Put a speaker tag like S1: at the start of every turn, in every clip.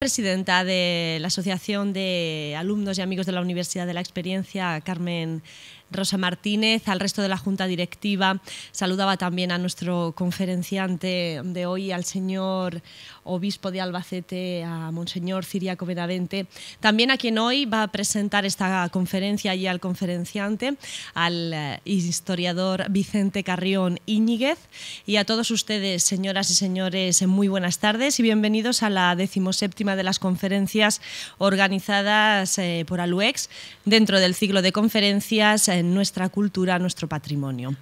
S1: Presidenta de la Asociación de Alumnos y Amigos de la Universidad de la Experiencia, Carmen Rosa Martínez, al resto de la Junta Directiva. Saludaba también a nuestro conferenciante de hoy, al señor obispo de Albacete, a Monseñor Ciriaco Benavente. También a quien hoy va a presentar esta conferencia y al conferenciante, al historiador Vicente Carrión Íñiguez. Y a todos ustedes, señoras y señores, muy buenas tardes y bienvenidos a la 17ª de las conferencias organizadas por ALUEX dentro del ciclo de conferencias en Nuestra Cultura, Nuestro Patrimonio.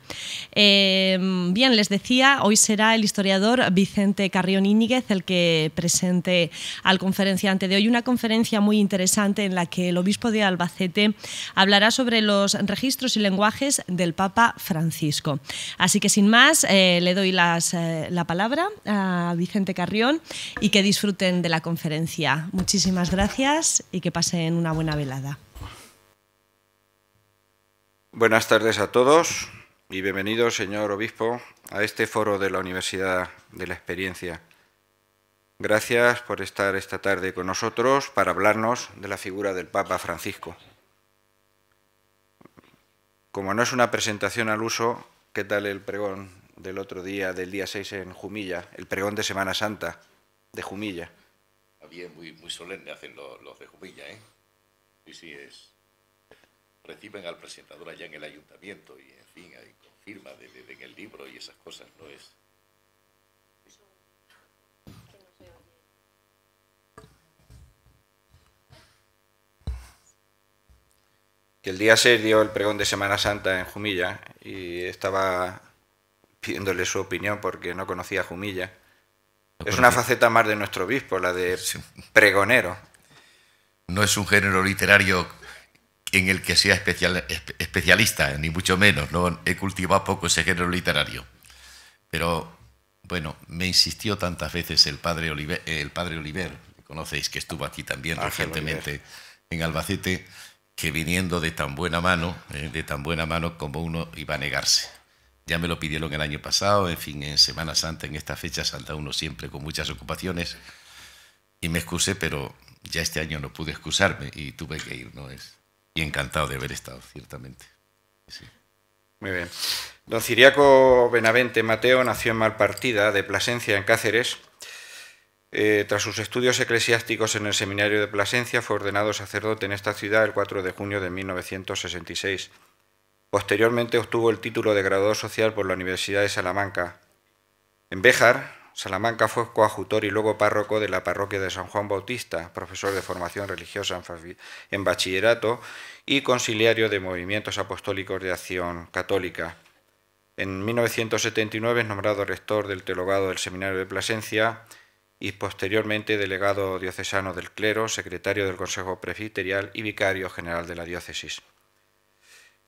S1: Bien, les decía, hoy será el historiador Vicente Carrión Íñiguez el que presente al conferenciante de hoy una conferencia muy interesante en la que el obispo de Albacete hablará sobre los registros y lenguajes del Papa Francisco. Así que sin más, le doy la palabra a Vicente Carrión y que disfruten de la conferencia. Muchísimas gracias y que pasen una buena velada.
S2: Buenas tardes a todos y bienvenidos, señor obispo, a este foro de la Universidad de la Experiencia. Gracias por estar esta tarde con nosotros para hablarnos de la figura del Papa Francisco. Como no es una presentación al uso, ¿qué tal el pregón del otro día, del día 6 en Jumilla, el pregón de Semana Santa de Jumilla?
S3: Bien, muy solemne hacen los de Jumilla, ¿eh? Sí, reciben al presentador allá en el ayuntamiento y, en fin, hay confirma en el libro y esas cosas, no es...
S2: Que el día 6 dio el pregón de Semana Santa en Jumilla y estaba pidiéndole su opinión porque no conocía Jumilla. Es una faceta más de nuestro obispo, la de pregonero.
S3: No es un género literario en el que sea especialista, ni mucho menos. No he cultivado poco ese género literario. Pero, bueno, me insistió tantas veces el padre Oliver, que conocéis, que estuvo aquí también recientemente en Albacete, que viniendo de tan buena mano como uno iba a negarse. Ya me lo pidieron el año pasado, en fin, en Semana Santa, en esta fecha salta uno siempre con muchas ocupaciones y me excusé, pero ya este año no pude excusarme y tuve que ir, ¿no? Y encantado de haber estado, ciertamente. Sí.
S2: Muy bien. Don Ciriaco Benavente Mateo nació en Malpartida, de Plasencia, en Cáceres. Tras sus estudios eclesiásticos en el seminario de Plasencia, fue ordenado sacerdote en esta ciudad el 4 de junio de 1966. Posteriormente obtuvo el título de graduado social por la Universidad de Salamanca. En Béjar, Salamanca, fue coadjutor y luego párroco de la parroquia de San Juan Bautista, profesor de formación religiosa en bachillerato y conciliario de movimientos apostólicos de acción católica. En 1979 es nombrado rector del teologado del Seminario de Plasencia y posteriormente delegado diocesano del clero, secretario del Consejo Presbiterial y vicario general de la diócesis.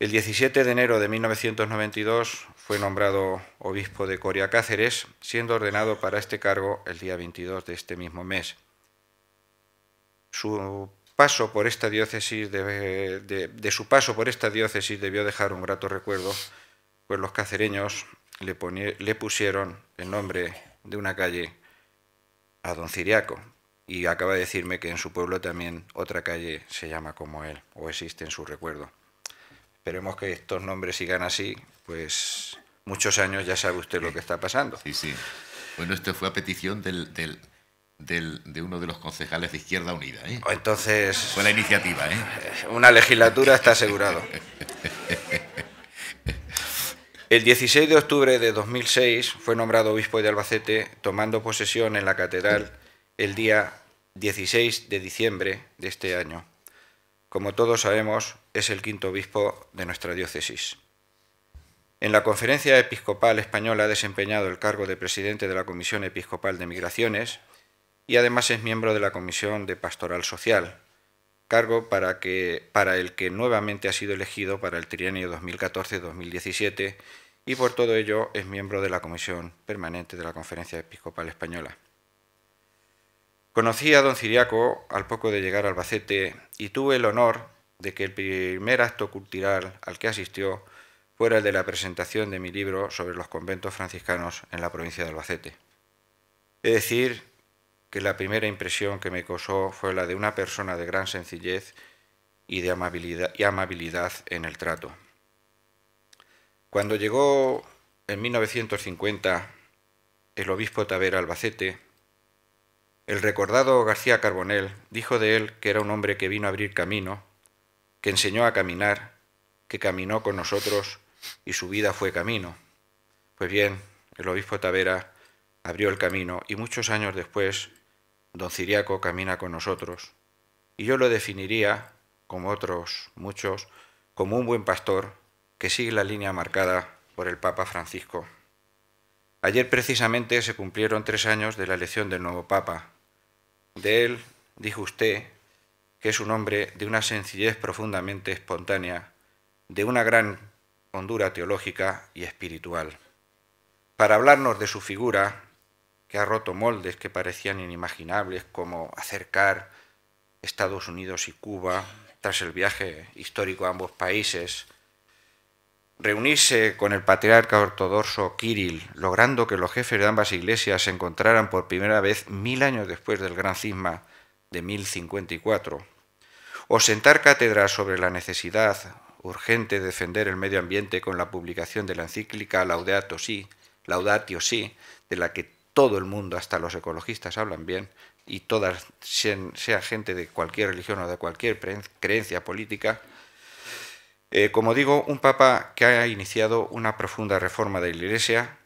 S2: El 17 de enero de 1992 fue nombrado obispo de Coria Cáceres, siendo ordenado para este cargo el día 22 de este mismo mes. Su paso por esta diócesis debió dejar un grato recuerdo, pues los cacereños le pusieron el nombre de una calle a don Ciriaco, y acaba de decirme que en su pueblo también otra calle se llama como él, o existe en su recuerdo. Esperemos que estos nombres sigan así, pues muchos años ya sabe usted lo que está pasando.
S3: Sí, sí. Bueno, esto fue a petición de uno de los concejales de Izquierda Unida, ¿eh?
S2: Entonces...
S3: Fue la iniciativa, ¿eh?
S2: Una legislatura está asegurado. El 16 de octubre de 2006 fue nombrado obispo de Albacete, tomando posesión en la catedral el día 16 de diciembre de este año. Como todos sabemos, es el quinto obispo de nuestra diócesis. En la Conferencia Episcopal Española ha desempeñado el cargo de presidente de la Comisión Episcopal de Migraciones y además es miembro de la Comisión de Pastoral Social, cargo para el que nuevamente ha sido elegido para el trienio 2014-2017 y por todo ello es miembro de la Comisión Permanente de la Conferencia Episcopal Española. Conocí a don Ciriaco al poco de llegar a Albacete y tuve el honor de que el primer acto cultural al que asistió fuera el de la presentación de mi libro sobre los conventos franciscanos en la provincia de Albacete. Es decir, que la primera impresión que me causó fue la de una persona de gran sencillez y de amabilidad en el trato. Cuando llegó en 1950 el obispo Tavera a Albacete, el recordado García Carbonell dijo de él que era un hombre que vino a abrir camino, que enseñó a caminar, que caminó con nosotros y su vida fue camino. Pues bien, el obispo Tavera abrió el camino y muchos años después don Ciriaco camina con nosotros. Y yo lo definiría, como otros muchos, como un buen pastor que sigue la línea marcada por el Papa Francisco. Ayer precisamente se cumplieron 3 años de la elección del nuevo Papa. De él dijo usted que es un hombre de una sencillez profundamente espontánea, de una gran hondura teológica y espiritual. Para hablarnos de su figura, que ha roto moldes que parecían inimaginables, como acercar Estados Unidos y Cuba tras el viaje histórico a ambos países, reunirse con el patriarca ortodoxo Kirill, logrando que los jefes de ambas iglesias se encontraran por primera vez 1000 años después del gran cisma de 1054, o sentar cátedra sobre la necesidad urgente de defender el medio ambiente con la publicación de la encíclica Laudatio Si, de la que todo el mundo, hasta los ecologistas, hablan bien, y todas, sea gente de cualquier religión o de cualquier creencia política. Como digo, un papa que ha iniciado una profunda reforma de la Iglesia,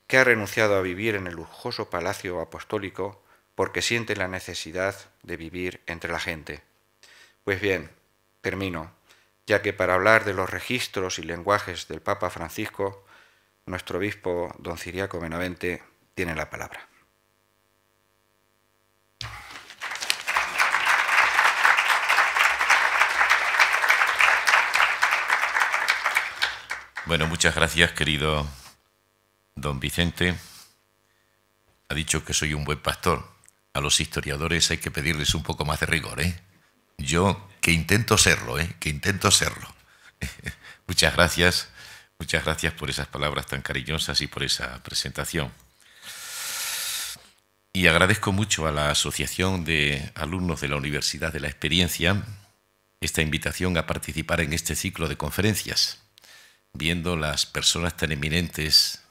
S2: que ha renunciado a vivir en el lujoso palacio apostólico porque siente la necesidad de vivir entre la gente. Pues bien, termino, ya que para hablar de los registros y lenguajes del Papa Francisco, nuestro obispo don Ciriaco Benavente tiene la palabra.
S3: Bueno, muchas gracias, querido don Vicente. Ha dicho que soy un buen pastor. A los historiadores hay que pedirles un poco más de rigor, ¿eh? Yo que intento serlo, que intento serlo. Muchas gracias por esas palabras tan cariñosas y por esa presentación. Y agradezco mucho a la Asociación de Alumnos de la Universidad de la Experiencia esta invitación a participar en este ciclo de conferencias. Viendo las personas tan eminentes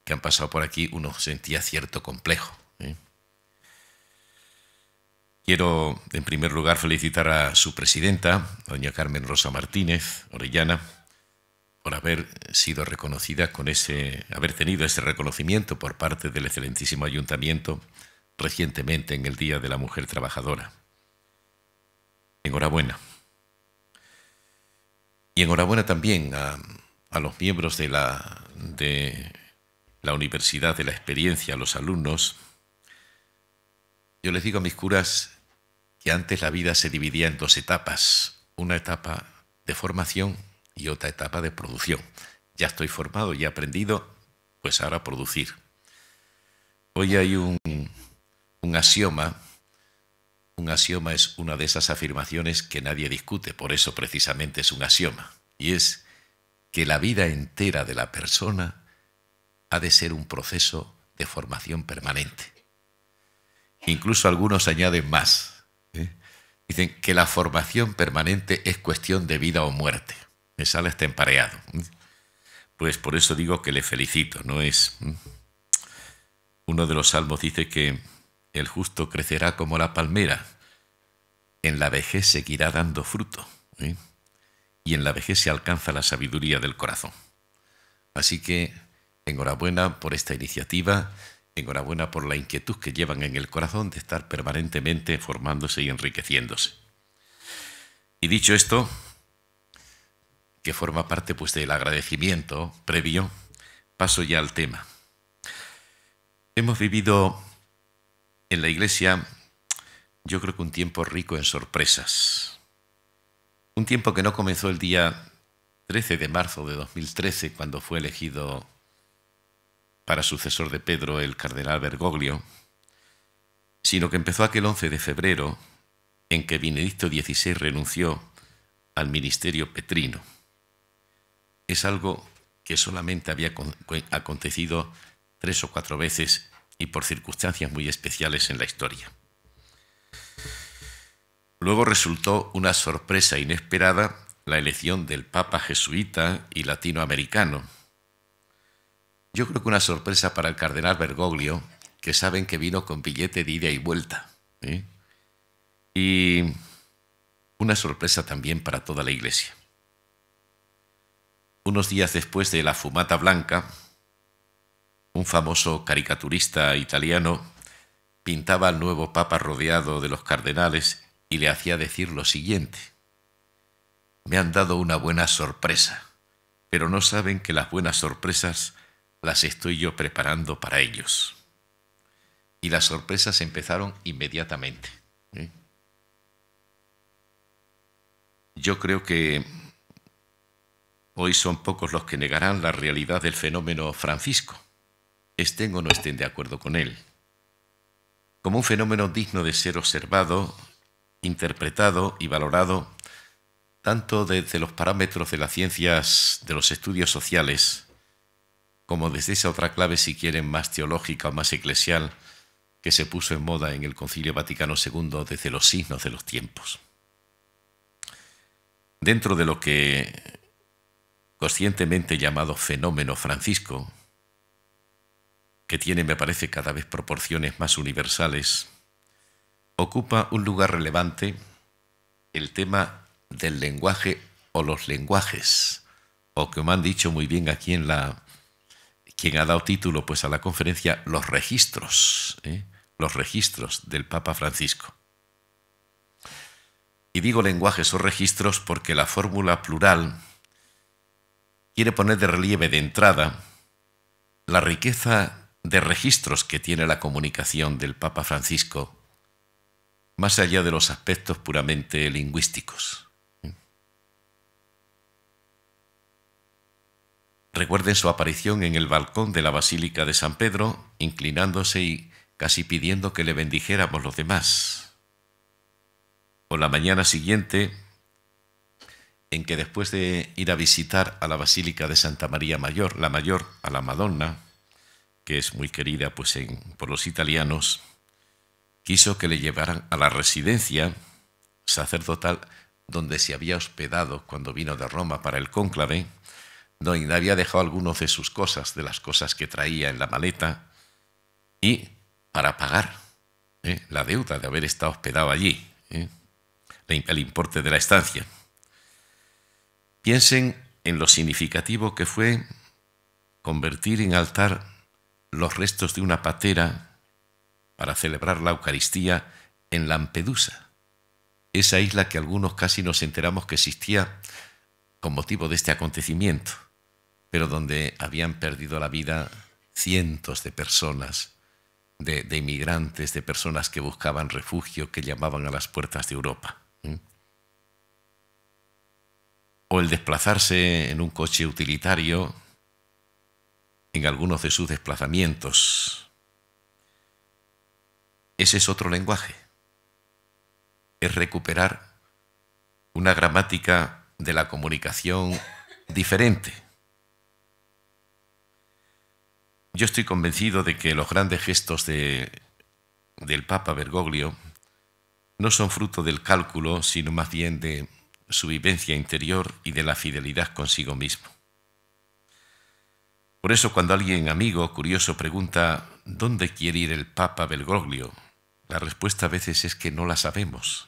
S3: que han pasado por aquí, uno sentía cierto complejo, ¿eh? Quiero, en primer lugar, felicitar a su presidenta, doña Carmen Rosa Martínez Orellana, por haber sido reconocida haber tenido ese reconocimiento por parte del excelentísimo Ayuntamiento recientemente en el Día de la Mujer Trabajadora. Enhorabuena. Y enhorabuena también a los miembros de la Universidad de la Experiencia, a los alumnos. Yo les digo a mis curas que antes la vida se dividía en 2 etapas, una etapa de formación y otra etapa de producción. Ya estoy formado y he aprendido, pues ahora producir. Hoy hay un axioma. Un axioma es una de esas afirmaciones que nadie discute, por eso precisamente es un axioma, y es que la vida entera de la persona ha de ser un proceso de formación permanente. Incluso algunos añaden más. Dicen que la formación permanente es cuestión de vida o muerte. Me sale hasta empareado. Pues por eso digo que le felicito. Uno de los salmos dice que el justo crecerá como la palmera, en la vejez seguirá dando fruto, y en la vejez se alcanza la sabiduría del corazón. Así que enhorabuena por esta iniciativa, enhorabuena por la inquietud que llevan en el corazón de estar permanentemente formándose y enriqueciéndose. Y dicho esto, que forma parte pues del agradecimiento previo, paso ya al tema. Hemos vivido en la Iglesia, yo creo que un tiempo rico en sorpresas. Un tiempo que no comenzó el día 13 de marzo de 2013, cuando fue elegido para sucesor de Pedro el cardenal Bergoglio, sino que empezó aquel 11 de febrero en que Benedicto XVI renunció al ministerio petrino. Es algo que solamente había acontecido 3 o 4 veces y por circunstancias muy especiales en la historia. Luego resultó una sorpresa inesperada la elección del Papa jesuita y latinoamericano. Yo creo que una sorpresa para el cardenal Bergoglio, que saben que vino con billete de ida y vuelta, ¿eh? Y una sorpresa también para toda la Iglesia. Unos días después de la Fumata Blanca, un famoso caricaturista italiano pintaba al nuevo Papa rodeado de los cardenales y le hacía decir lo siguiente: me han dado una buena sorpresa, pero no saben que las buenas sorpresas las estoy yo preparando para ellos. Y las sorpresas empezaron inmediatamente, ¿eh? Yo creo que hoy son pocos los que negarán la realidad del fenómeno Francisco, estén o no estén de acuerdo con él, como un fenómeno digno de ser observado, interpretado y valorado tanto desde los parámetros de las ciencias de los estudios sociales como desde esa otra clave, si quieren, más teológica o más eclesial, que se puso en moda en el Concilio Vaticano II desde los signos de los tiempos. Dentro de lo que conscientemente llamado fenómeno Francisco, que tiene, me parece, cada vez proporciones más universales, ocupa un lugar relevante el tema del lenguaje o los lenguajes, o como han dicho muy bien aquí quien ha dado título pues a la conferencia, los registros del Papa Francisco. Y digo lenguajes o registros porque la fórmula plural quiere poner de relieve de entrada la riqueza de registros que tiene la comunicación del Papa Francisco, más allá de los aspectos puramente lingüísticos. Recuerden su aparición en el balcón de la Basílica de San Pedro, inclinándose y casi pidiendo que le bendijéramos los demás. O la mañana siguiente, en que después de ir a visitar a la Basílica de Santa María Mayor, a la Madonna, que es muy querida pues por los italianos, quiso que le llevaran a la residencia sacerdotal donde se había hospedado cuando vino de Roma para el cónclave, donde había dejado algunas de sus cosas, de las cosas que traía en la maleta, y para pagar la deuda de haber estado hospedado allí, el importe de la estancia. Piensen en lo significativo que fue convertir en altar los restos de una patera para celebrar la Eucaristía en Lampedusa, esa isla que algunos casi nos enteramos que existía con motivo de este acontecimiento, pero donde habían perdido la vida cientos de personas, de inmigrantes, de personas que buscaban refugio, que llamaban a las puertas de Europa. O el desplazarse en un coche utilitario en algunos de sus desplazamientos. Ese es otro lenguaje. Es recuperar una gramática de la comunicación diferente. Yo estoy convencido de que los grandes gestos del Papa Bergoglio no son fruto del cálculo, sino más bien de su vivencia interior y de la fidelidad consigo mismo. Por eso, cuando alguien amigo, curioso, pregunta ¿dónde quiere ir el Papa Bergoglio?, la respuesta a veces es que no la sabemos.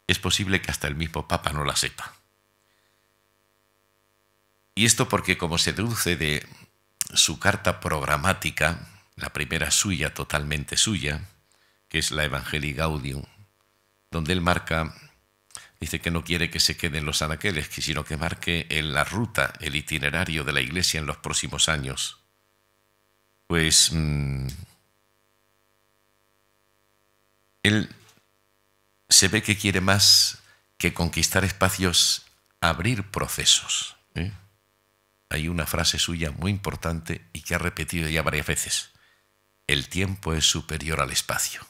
S3: Es posible que hasta el mismo Papa no la sepa. Y esto porque, como se deduce de su carta programática, la primera suya, totalmente suya, que es la Evangelii Gaudium, donde él marca, dice que no quiere que se queden los anaqueles, sino que marque en la ruta, el itinerario de la Iglesia en los próximos años. Pues él se ve que quiere más que conquistar espacios, abrir procesos. Hay una frase suya muy importante y que ha repetido ya varias veces. El tiempo es superior al espacio.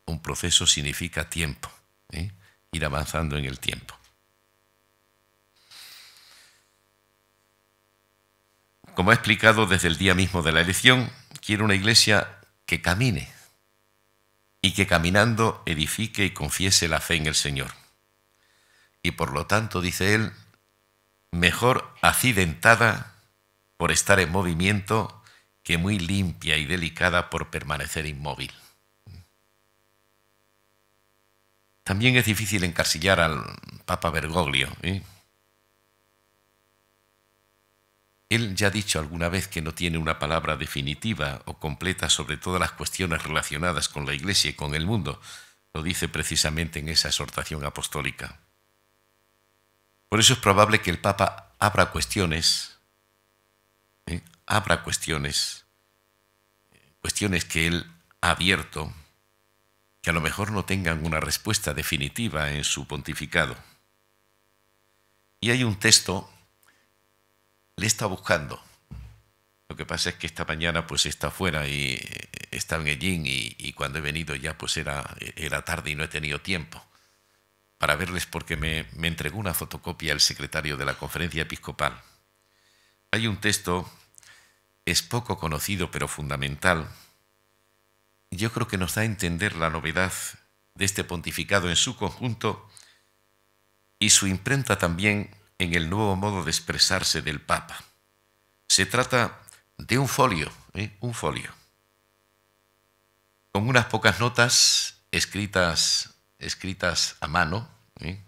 S3: Un proceso significa tiempo, ir avanzando en el tiempo. Como ha explicado desde el día mismo de la elección, quiere una iglesia que camine y que caminando edifique y confiese la fe en el Señor. Y por lo tanto, dice él, mejor accidentada por estar en movimiento que muy limpia y delicada por permanecer inmóvil. También es difícil encasillar al Papa Bergoglio. Él ya ha dicho alguna vez que no tiene una palabra definitiva o completa sobre todas las cuestiones relacionadas con la Iglesia y con el mundo. Lo dice precisamente en esa exhortación apostólica. Por eso es probable que el Papa abra cuestiones que él ha abierto, que a lo mejor no tengan una respuesta definitiva en su pontificado. Y hay un texto, le está buscando. Lo que pasa es que esta mañana pues está fuera y está en Medellín y cuando he venido ya pues era tarde y no he tenido tiempo para verles porque me entregó una fotocopia el secretario de la Conferencia Episcopal. Hay un texto, es poco conocido pero fundamental. Yo creo que nos da a entender la novedad de este pontificado en su conjunto y su imprenta también en el nuevo modo de expresarse del Papa. Se trata de un folio, con unas pocas notas escritas a mano, que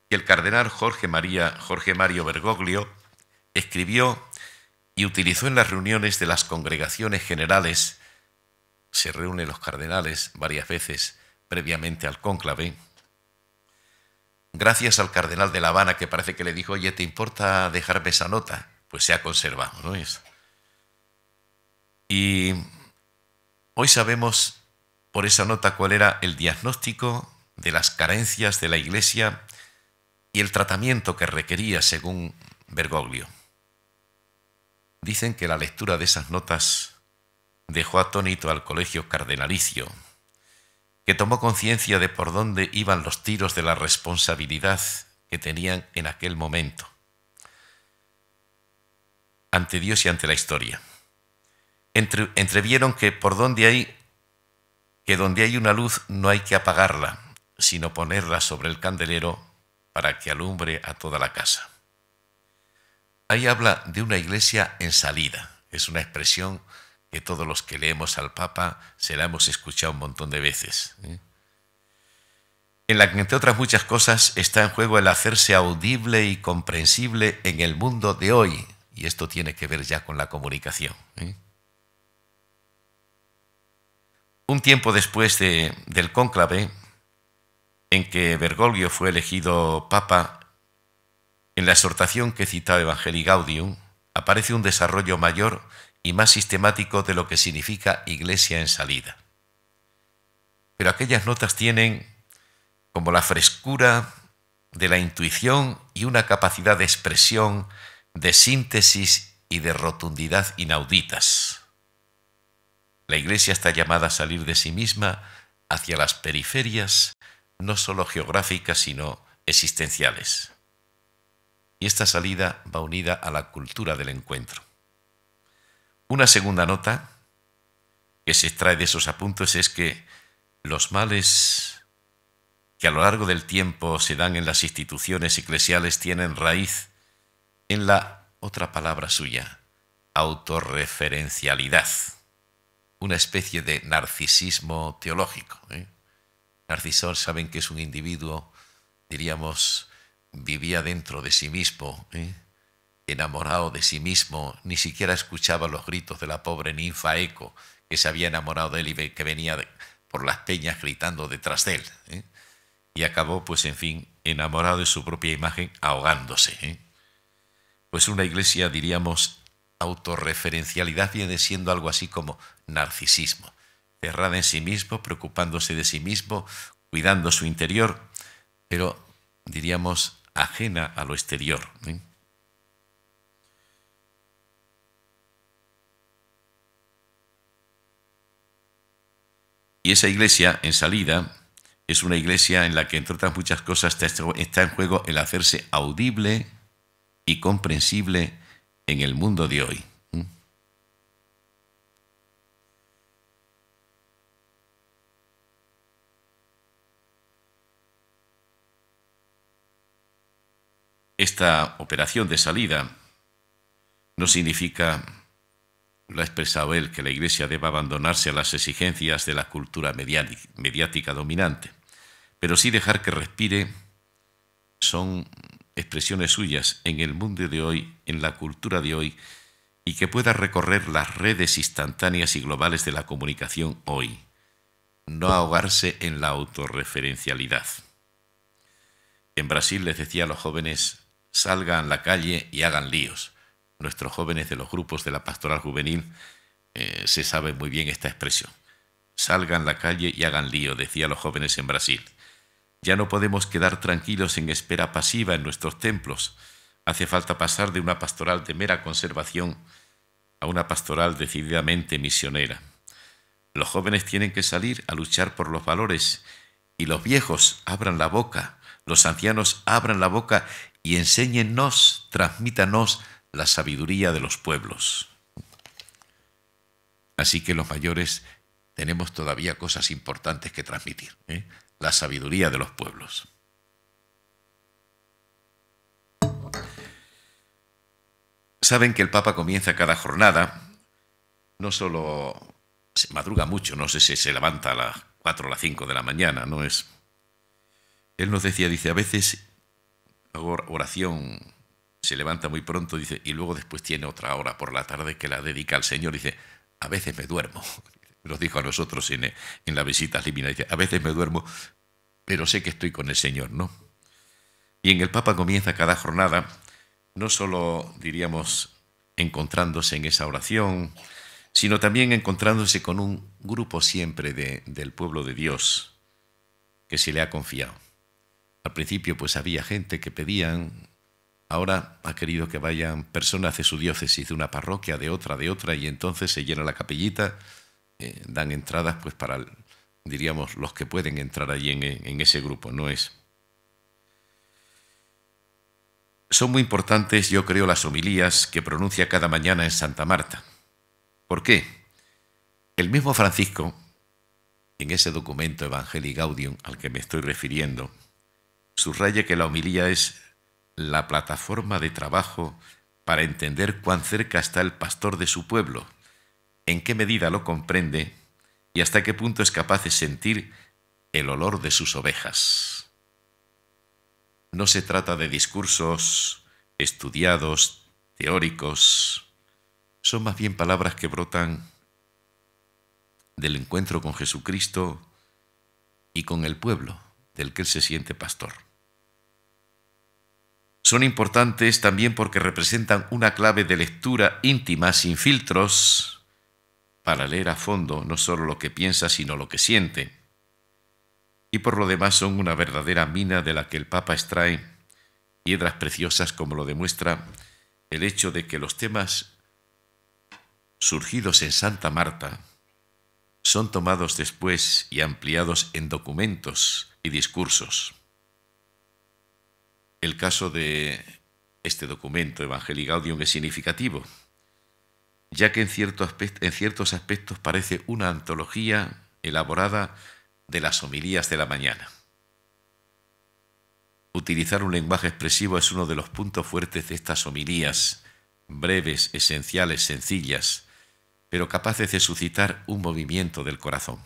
S3: el cardenal Jorge Mario Bergoglio escribió y utilizó en las reuniones de las congregaciones generales. Se reúnen los cardenales varias veces previamente al cónclave. Gracias al cardenal de La Habana, que parece que le dijo, oye, ¿te importa dejarme esa nota? Pues se ha conservado, ¿no es? Y hoy sabemos por esa nota cuál era el diagnóstico de las carencias de la Iglesia y el tratamiento que requería según Bergoglio. Dicen que la lectura de esas notas dejó atónito al colegio cardenalicio, que tomó conciencia de por dónde iban los tiros de la responsabilidad que tenían en aquel momento, ante Dios y ante la historia. Entrevieron que donde hay una luz no hay que apagarla, sino ponerla sobre el candelero para que alumbre a toda la casa. Ahí habla de una iglesia en salida. Es una expresión que todos los que leemos al Papa se la hemos escuchado un montón de veces. En la que, entre otras muchas cosas, está en juego el hacerse audible y comprensible en el mundo de hoy. Y esto tiene que ver ya con la comunicación. Un tiempo después del cónclave, en que Bergoglio fue elegido Papa, en la exhortación que citaba Evangelii Gaudium, aparece un desarrollo mayor y más sistemático de lo que significa iglesia en salida. Pero aquellas notas tienen como la frescura de la intuición y una capacidad de expresión, de síntesis y de rotundidad inauditas. La iglesia está llamada a salir de sí misma hacia las periferias, no solo geográficas, sino existenciales. Y esta salida va unida a la cultura del encuentro. Una segunda nota que se extrae de esos apuntes es que los males que a lo largo del tiempo se dan en las instituciones eclesiales tienen raíz en la otra palabra suya, autorreferencialidad, una especie de narcisismo teológico. Narciso, saben que es un individuo, diríamos, vivía dentro de sí mismo, enamorado de sí mismo, ni siquiera escuchaba los gritos de la pobre ninfa Eco, que se había enamorado de él y que venía por las peñas gritando detrás de él. Y acabó, pues en fin, enamorado de su propia imagen, ahogándose. Pues una iglesia, diríamos, autorreferencialidad viene siendo algo así como narcisismo, cerrada en sí mismo, preocupándose de sí mismo, cuidando su interior, pero diríamos ajena a lo exterior. Y esa iglesia en salida es una iglesia en la que, entre otras muchas cosas, está en juego el hacerse audible y comprensible en el mundo de hoy. Esta operación de salida no significa, lo ha expresado él, que la Iglesia deba abandonarse a las exigencias de la cultura mediática dominante, pero sí dejar que respire. Son expresiones suyas en el mundo de hoy, en la cultura de hoy, y que pueda recorrer las redes instantáneas y globales de la comunicación hoy, no ahogarse en la autorreferencialidad. En Brasil les decía a los jóvenes: salgan a la calle y hagan líos. Nuestros jóvenes de los grupos de la pastoral juvenil se saben muy bien esta expresión. Salgan a la calle y hagan lío, decía a los jóvenes en Brasil. Ya no podemos quedar tranquilos en espera pasiva en nuestros templos. Hace falta pasar de una pastoral de mera conservación a una pastoral decididamente misionera. Los jóvenes tienen que salir a luchar por los valores, y los viejos abran la boca, los ancianos abran la boca y enséñennos, transmítanos la sabiduría de los pueblos. Así que los mayores tenemos todavía cosas importantes que transmitir, la sabiduría de los pueblos. Saben que el Papa comienza cada jornada, no solo se madruga mucho, no sé si se levanta a las 4 o las 5 de la mañana, no es. Él nos decía, dice, a veces oración se levanta muy pronto, dice, y luego después tiene otra hora por la tarde que la dedica al Señor, dice, a veces me duermo. Nos dijo a nosotros en la visita a Limina, dice, a veces me duermo, pero sé que estoy con el Señor, ¿no? Y en el Papa comienza cada jornada, no solo, diríamos, encontrándose en esa oración, sino también encontrándose con un grupo siempre del pueblo de Dios que se le ha confiado. Al principio pues había gente que pedían, ahora ha querido que vayan personas de su diócesis, de una parroquia, de otra, y entonces se llena la capellita, dan entradas pues para, diríamos, los que pueden entrar allí en ese grupo, no es. Son muy importantes, yo creo, las homilías que pronuncia cada mañana en Santa Marta. ¿Por qué? El mismo Francisco, en ese documento Evangelii Gaudium al que me estoy refiriendo, subraya que la homilía es la plataforma de trabajo para entender cuán cerca está el pastor de su pueblo, en qué medida lo comprende y hasta qué punto es capaz de sentir el olor de sus ovejas. No se trata de discursos estudiados, teóricos, son más bien palabras que brotan del encuentro con Jesucristo y con el pueblo del que él se siente pastor. Son importantes también porque representan una clave de lectura íntima, sin filtros, para leer a fondo no solo lo que piensa, sino lo que siente. Y por lo demás son una verdadera mina de la que el Papa extrae piedras preciosas, como lo demuestra el hecho de que los temas surgidos en Santa Marta son tomados después y ampliados en documentos y discursos. El caso de este documento, Evangelii Gaudium, es significativo, ya que en ciertos aspectos parece una antología elaborada de las homilías de la mañana. Utilizar un lenguaje expresivo es uno de los puntos fuertes de estas homilías, breves, esenciales, sencillas, pero capaces de suscitar un movimiento del corazón.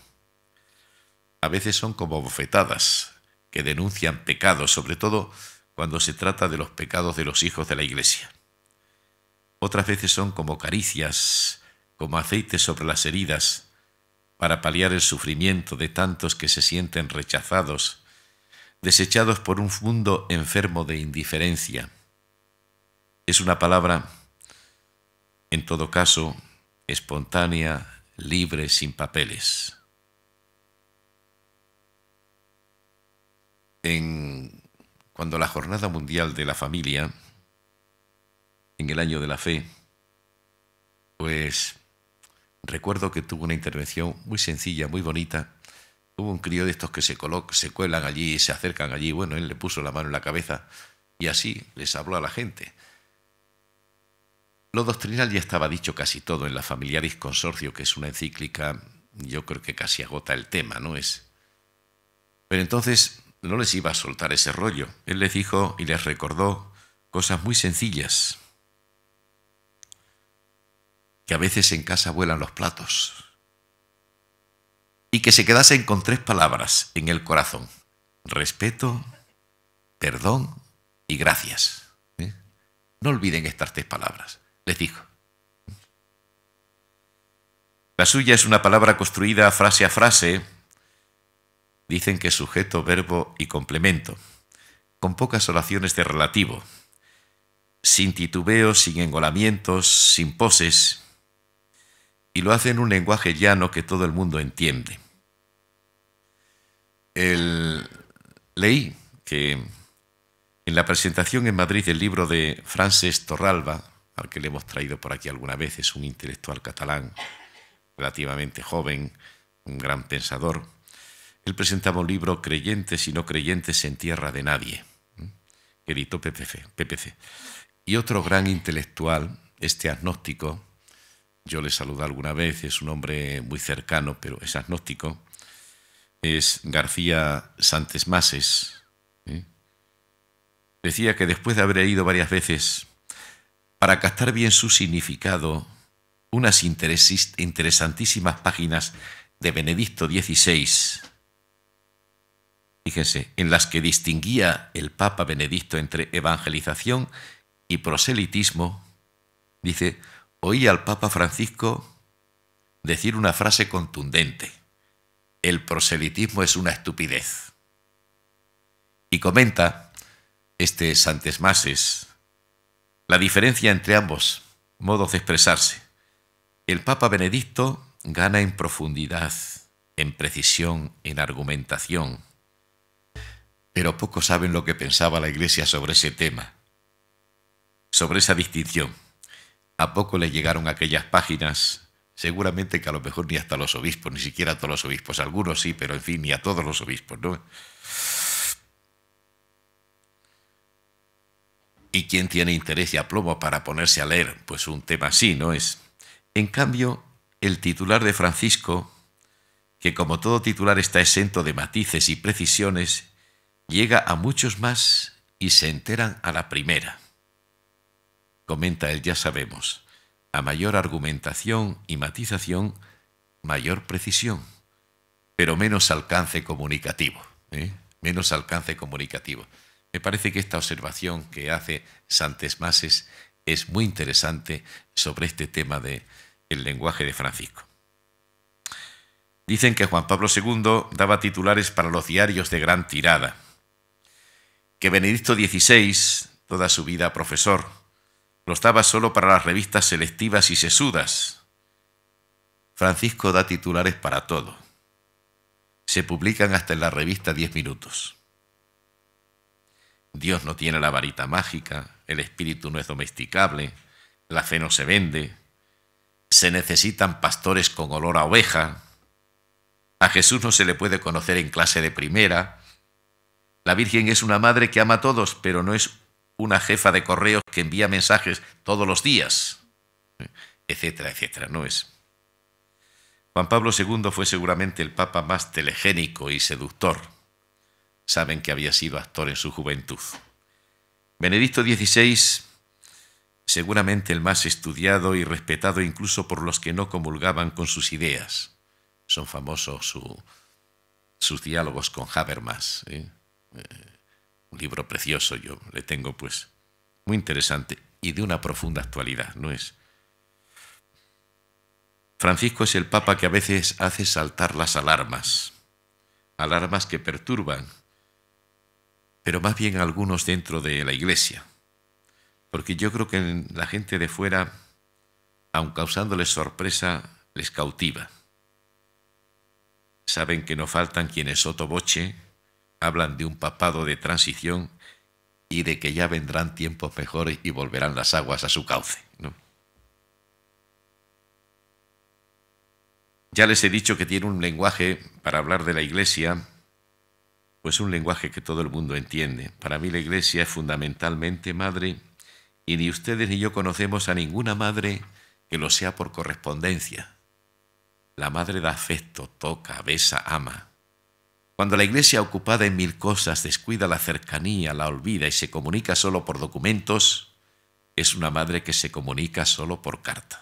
S3: A veces son como bofetadas que denuncian pecados, sobre todo cuando se trata de los pecados de los hijos de la Iglesia. Otras veces son como caricias, como aceite sobre las heridas, para paliar el sufrimiento de tantos que se sienten rechazados, desechados por un mundo enfermo de indiferencia. Es una palabra, en todo caso, espontánea, libre, sin papeles. Cuando la Jornada Mundial de la Familia, en el Año de la Fe, pues recuerdo que tuvo una intervención muy sencilla, muy bonita. Hubo un crío de estos que se cuelan allí, se acercan allí. Bueno, él le puso la mano en la cabeza y así les habló a la gente. Lo doctrinal ya estaba dicho casi todo en la Familiaris Consortio, que es una encíclica, yo creo que casi agota el tema, ¿no es? Pero entonces no les iba a soltar ese rollo. Él les dijo y les recordó cosas muy sencillas, que a veces en casa vuelan los platos, y que se quedasen con 3 palabras en el corazón: respeto, perdón y gracias. No olviden estas 3 palabras, les dijo. La suya es una palabra construida frase a frase. Dicen que sujeto, verbo y complemento, con pocas oraciones de relativo, sin titubeos, sin engolamientos, sin poses, y lo hace en un lenguaje llano que todo el mundo entiende. Leí que en la presentación en Madrid del libro de Francesc Torralba, al que le hemos traído por aquí alguna vez, es un intelectual catalán relativamente joven, un gran pensador. Él presentaba un libro, Creyentes y no creyentes en tierra de nadie, que editó PPC. Y otro gran intelectual, este agnóstico, yo le saludé alguna vez, es un hombre muy cercano, pero es agnóstico, es García Santesmases. Decía que después de haber leído varias veces, para captar bien su significado, unas interesantísimas páginas de Benedicto XVI, fíjense, en las que distinguía el Papa Benedicto entre evangelización y proselitismo, dice: oí al Papa Francisco decir una frase contundente: el proselitismo es una estupidez. Y comenta este Santesmases la diferencia entre ambos modos de expresarse. El Papa Benedicto gana en profundidad, en precisión, en argumentación, pero pocos saben lo que pensaba la Iglesia sobre ese tema, sobre esa distinción. ¿A poco le llegaron aquellas páginas? Seguramente que a lo mejor ni hasta los obispos, ni siquiera a todos los obispos, algunos sí, pero en fin, ni a todos los obispos, ¿no? ¿Y quién tiene interés y aplomo para ponerse a leer? Pues un tema así, ¿no es? En cambio, el titular de Francisco, que como todo titular está exento de matices y precisiones, llega a muchos más y se enteran a la primera. Comenta él, ya sabemos, a mayor argumentación y matización, mayor precisión, pero menos alcance comunicativo, menos alcance comunicativo. Me parece que esta observación que hace Santesmases es muy interesante sobre este tema del lenguaje de Francisco. Dicen que Juan Pablo II daba titulares para los diarios de gran tirada, que Benedicto XVI, toda su vida profesor, los daba solo para las revistas selectivas y sesudas. Francisco da titulares para todo. Se publican hasta en la revista 10 minutos. Dios no tiene la varita mágica, el espíritu no es domesticable, la fe no se vende, se necesitan pastores con olor a oveja, a Jesús no se le puede conocer en clase de primera, la Virgen es una madre que ama a todos, pero no es una jefa de correos que envía mensajes todos los días, etcétera, etcétera, no es. Juan Pablo II fue seguramente el papa más telegénico y seductor. Saben que había sido actor en su juventud. Benedicto XVI, seguramente el más estudiado y respetado incluso por los que no comulgaban con sus ideas. Son famosos sus diálogos con Habermas. Un libro precioso, yo le tengo pues muy interesante y de una profunda actualidad, ¿no es? Francisco es el papa que a veces hace saltar las alarmas, alarmas que perturban, pero más bien a algunos dentro de la Iglesia, porque yo creo que la gente de fuera, aun causándoles sorpresa, les cautiva. Saben que no faltan quienes sotto voce hablan de un papado de transición y de que ya vendrán tiempos mejores y volverán las aguas a su cauce, ¿no? Ya les he dicho que tiene un lenguaje para hablar de la Iglesia, pues un lenguaje que todo el mundo entiende. Para mí la Iglesia es fundamentalmente madre y ni ustedes ni yo conocemos a ninguna madre que lo sea por correspondencia. La madre da afecto, toca, besa, ama. Cuando la Iglesia, ocupada en mil cosas, descuida la cercanía, la olvida y se comunica solo por documentos, es una madre que se comunica solo por carta.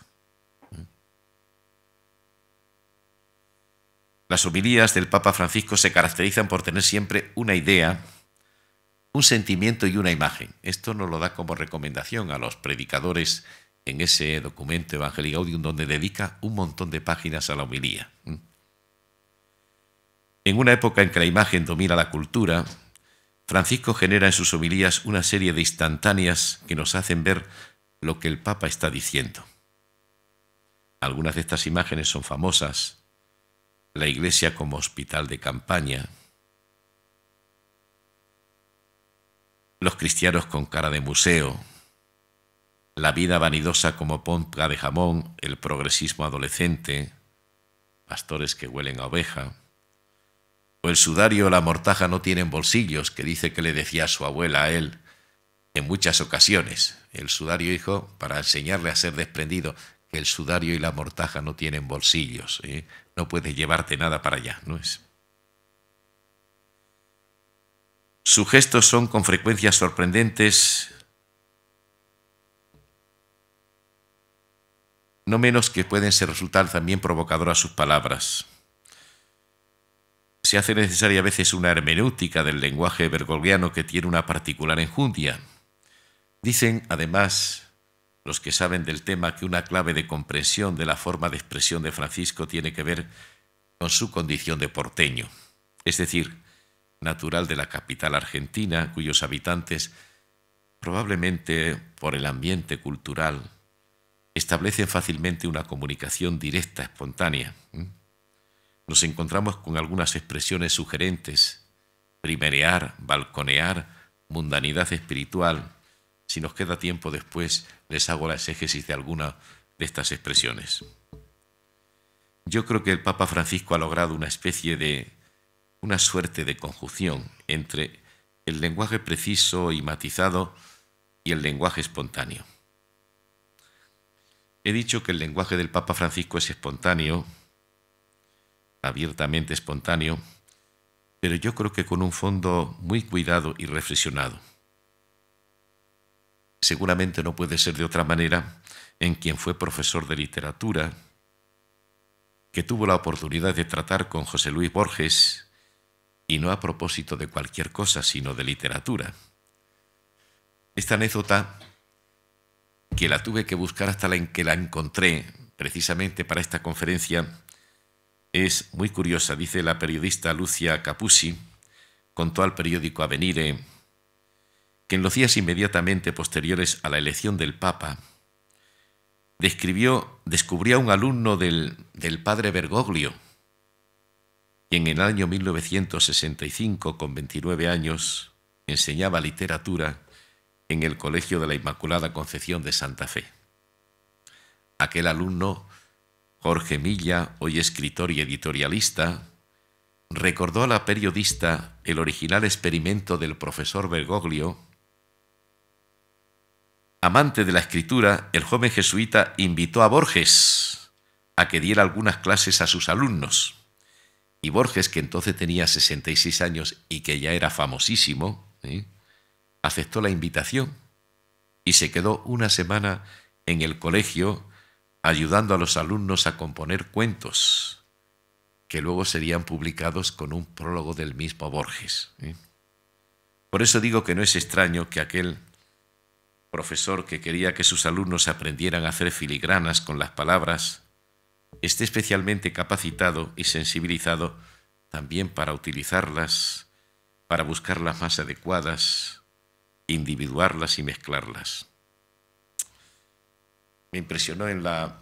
S3: Las homilías del Papa Francisco se caracterizan por tener siempre una idea, un sentimiento y una imagen. Esto nos lo da como recomendación a los predicadores en ese documento Evangelii Gaudium, donde dedica un montón de páginas a la homilía. En una época en que la imagen domina la cultura, Francisco genera en sus homilías una serie de instantáneas que nos hacen ver lo que el Papa está diciendo. Algunas de estas imágenes son famosas: la Iglesia como hospital de campaña, los cristianos con cara de museo, la vida vanidosa como pompa de jamón, el progresismo adolescente, pastores que huelen a oveja, o el sudario o la mortaja no tienen bolsillos, que dice que le decía a su abuela a él en muchas ocasiones. El sudario, hijo, para enseñarle a ser desprendido, que el sudario y la mortaja no tienen bolsillos, no puedes llevarte nada para allá, ¿no es? Sus gestos son con frecuencia sorprendentes, no menos que pueden resultar también provocadoras sus palabras. Se hace necesaria a veces una hermenéutica del lenguaje bergogliano que tiene una particular enjundia. Dicen, además, los que saben del tema, que una clave de comprensión de la forma de expresión de Francisco tiene que ver con su condición de porteño, es decir, natural de la capital argentina, cuyos habitantes, probablemente por el ambiente cultural, establecen fácilmente una comunicación directa, espontánea. Nos encontramos con algunas expresiones sugerentes: primerear, balconear, mundanidad espiritual. Si nos queda tiempo después, les hago la exégesis de alguna de estas expresiones. Yo creo que el Papa Francisco ha logrado una suerte de conjunción entre el lenguaje preciso y matizado y el lenguaje espontáneo. He dicho que el lenguaje del Papa Francisco es espontáneo, abiertamente espontáneo, pero yo creo que con un fondo muy cuidado y reflexionado. Seguramente no puede ser de otra manera en quien fue profesor de literatura, que tuvo la oportunidad de tratar con José Luis Borges, y no a propósito de cualquier cosa, sino de literatura. Esta anécdota, que la tuve que buscar hasta que la encontré precisamente para esta conferencia, es muy curiosa. Dice la periodista Lucia Capuzzi, contó al periódico Avvenire, que en los días inmediatamente posteriores a la elección del Papa, descubrió a un alumno del padre Bergoglio, quien en el año 1965, con 29 años, enseñaba literatura en el Colegio de la Inmaculada Concepción de Santa Fe. Aquel alumno, Jorge Milla, hoy escritor y editorialista, recordó a la periodista el original experimento del profesor Bergoglio. Amante de la escritura, el joven jesuita invitó a Borges a que diera algunas clases a sus alumnos. Y Borges, que entonces tenía 66 años y que ya era famosísimo, aceptó la invitación y se quedó una semana en el colegio ayudando a los alumnos a componer cuentos que luego serían publicados con un prólogo del mismo Borges. Por eso digo que no es extraño que aquel profesor que quería que sus alumnos aprendieran a hacer filigranas con las palabras esté especialmente capacitado y sensibilizado también para utilizarlas, para buscar las más adecuadas, individuarlas y mezclarlas. Me impresionó en la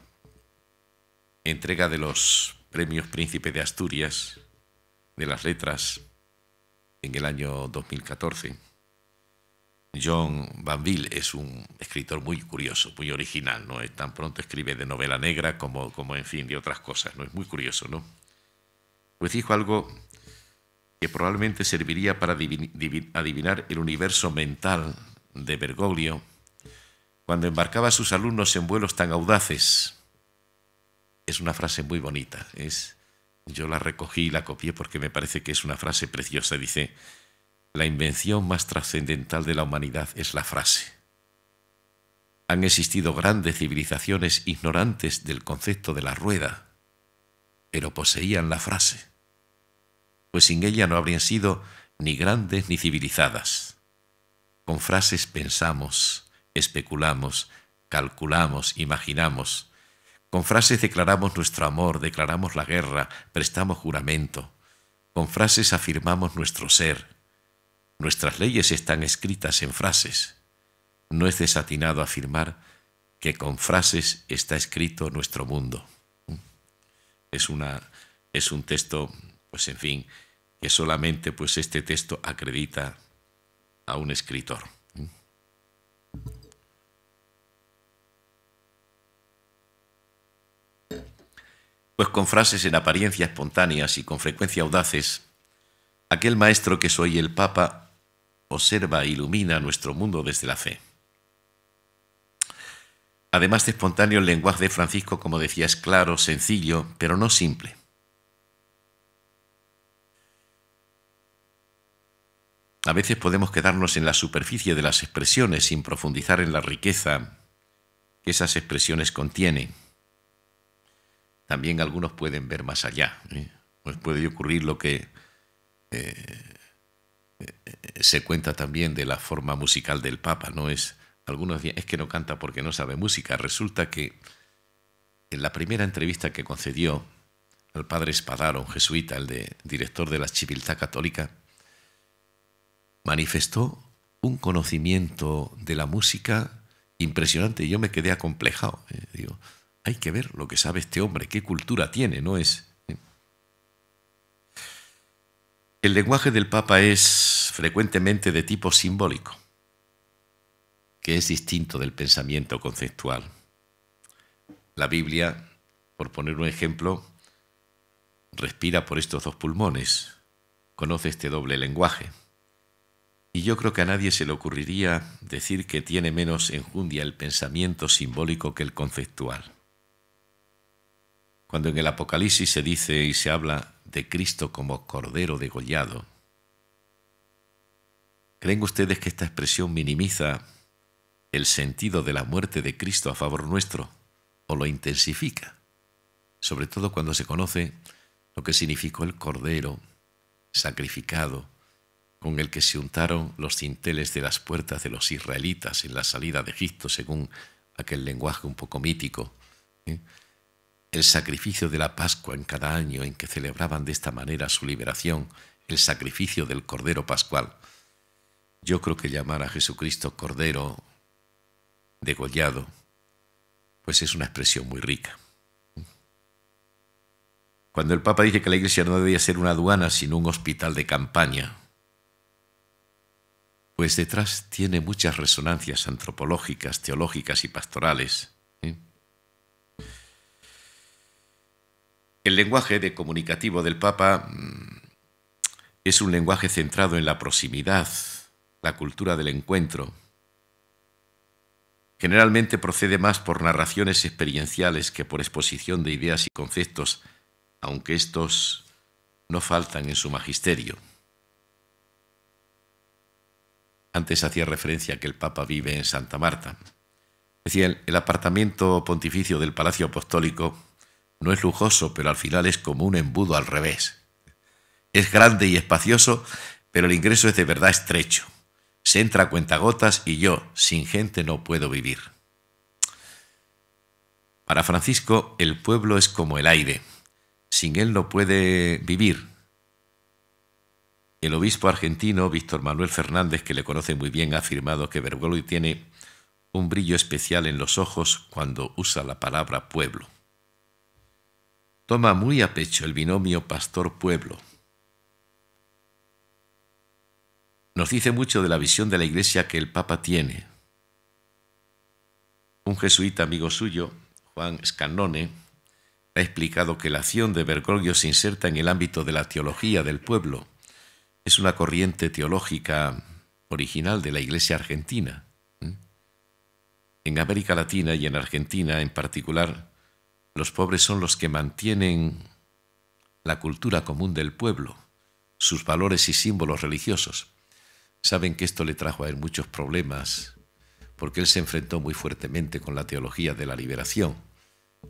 S3: entrega de los premios Príncipe de Asturias de las Letras en el año 2014. John Banville es un escritor muy curioso, muy original, ¿no? Tan pronto escribe de novela negra como en fin, de otras cosas, ¿no? Es muy curioso, ¿no? Pues dijo algo que probablemente serviría para adivinar el universo mental de Bergoglio, cuando embarcaba a sus alumnos en vuelos tan audaces. Es una frase muy bonita. Yo la recogí y la copié porque me parece que es una frase preciosa. Dice: la invención más trascendental de la humanidad es la frase. Han existido grandes civilizaciones ignorantes del concepto de la rueda, pero poseían la frase, pues sin ella no habrían sido ni grandes ni civilizadas. Con frases pensamos, especulamos, calculamos, imaginamos. Con frases declaramos nuestro amor, declaramos la guerra, prestamos juramento. Con frases afirmamos nuestro ser. Nuestras leyes están escritas en frases. No es desatinado afirmar que con frases está escrito nuestro mundo. Es un texto, pues en fin, que solamente pues este texto acredita a un escritor. Pues con frases en apariencia espontáneas y con frecuencia audaces, aquel maestro que soy el Papa observa e ilumina nuestro mundo desde la fe. Además de espontáneo, el lenguaje de Francisco, como decía, es claro, sencillo, pero no simple. A veces podemos quedarnos en la superficie de las expresiones sin profundizar en la riqueza que esas expresiones contienen. También algunos pueden ver más allá. Pues puede ocurrir lo que se cuenta también de la forma musical del Papa, ¿no? Algunos dicen, es que no canta porque no sabe música. Resulta que en la primera entrevista que concedió al padre Spadaro, un jesuita, el director de la Civiltà Católica, manifestó un conocimiento de la música impresionante. Yo me quedé acomplejado. Digo, hay que ver lo que sabe este hombre, qué cultura tiene, ¿no es? El lenguaje del Papa es frecuentemente de tipo simbólico, que es distinto del pensamiento conceptual. La Biblia, por poner un ejemplo, respira por estos dos pulmones, conoce este doble lenguaje. Y yo creo que a nadie se le ocurriría decir que tiene menos enjundia el pensamiento simbólico que el conceptual. Cuando en el Apocalipsis se dice y se habla de Cristo como Cordero degollado, ¿creen ustedes que esta expresión minimiza el sentido de la muerte de Cristo a favor nuestro o lo intensifica? Sobre todo cuando se conoce lo que significó el Cordero sacrificado con el que se untaron los dinteles de las puertas de los israelitas en la salida de Egipto, según aquel lenguaje un poco mítico. El sacrificio de la Pascua en cada año en que celebraban de esta manera su liberación, el sacrificio del Cordero Pascual. Yo creo que llamar a Jesucristo Cordero degollado, pues es una expresión muy rica. Cuando el Papa dice que la Iglesia no debía ser una aduana, sino un hospital de campaña, pues detrás tiene muchas resonancias antropológicas, teológicas y pastorales. El lenguaje comunicativo del Papa es un lenguaje centrado en la proximidad, la cultura del encuentro. Generalmente procede más por narraciones experienciales que por exposición de ideas y conceptos, aunque estos no faltan en su magisterio. Antes hacía referencia a que el Papa vive en Santa Marta. Decía, el apartamento pontificio del Palacio Apostólico no es lujoso, pero al final es como un embudo al revés. Es grande y espacioso, pero el ingreso es de verdad estrecho. Se entra a cuentagotas y yo, sin gente, no puedo vivir. Para Francisco, el pueblo es como el aire. Sin él no puede vivir. El obispo argentino, Víctor Manuel Fernández, que le conoce muy bien, ha afirmado que Bergoglio tiene un brillo especial en los ojos cuando usa la palabra pueblo. Toma muy a pecho el binomio pastor-pueblo. Nos dice mucho de la visión de la Iglesia que el Papa tiene. Un jesuita amigo suyo, Juan Scannone, ha explicado que la acción de Bergoglio se inserta en el ámbito de la teología del pueblo. Es una corriente teológica original de la Iglesia argentina.
S4: en América Latina y en Argentina en particular, los pobres son los que mantienen la cultura común del pueblo, sus valores y símbolos religiosos. Saben que esto le trajo a él muchos problemas, porque él se enfrentó muy fuertemente con la teología de la liberación,